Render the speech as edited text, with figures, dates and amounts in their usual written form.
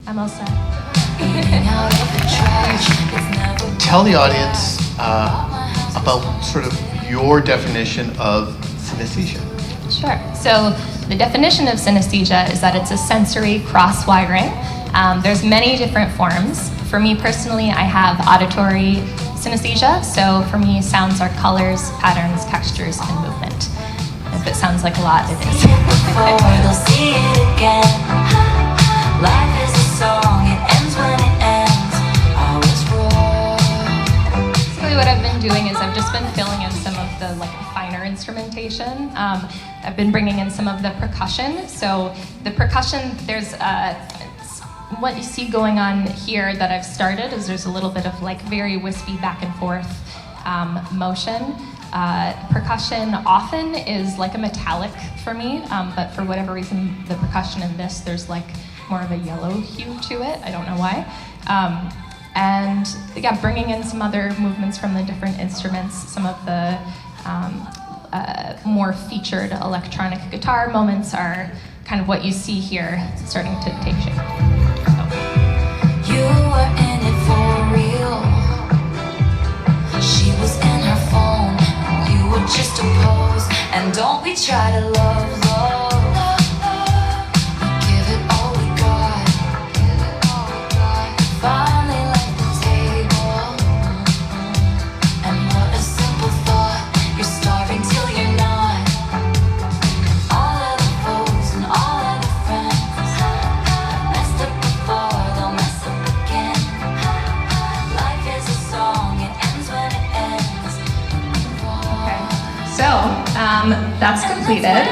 I'm all set. Tell the audience about sort of your definition of synesthesia. Sure. So the definition of synesthesia is that it's a sensory cross-wiring. There's many different forms. For me personally, I have auditory synesthesia. So for me, sounds are colors, patterns, textures, and movement. If it sounds like a lot, it is. They'll see it again. Life is a song, it ends when it ends. I was wrong. Basically what I've been doing is I've just been filling in some of the finer instrumentation. I've been bringing in some of the percussion. So the percussion, there's what you see going on here that I've started is there's a little bit of very wispy back and forth motion. Percussion often is like a metallic for me, but for whatever reason, the percussion in this, there's more of a yellow hue to it. I don't know why. And yeah, bringing in some other movements from the different instruments, some of the more featured electronic guitar moments are kind of what you see here starting to take shape. You were in it for real. She was in her phone. You were just a pose. And don't we try to love, love. Give it all we got. Finally left the table. And what a simple thought. You're starving till you're not. All of the foes and all of the friends messed up before, they'll mess up again. Life is a song, it ends when it ends. Okay. So that's completed.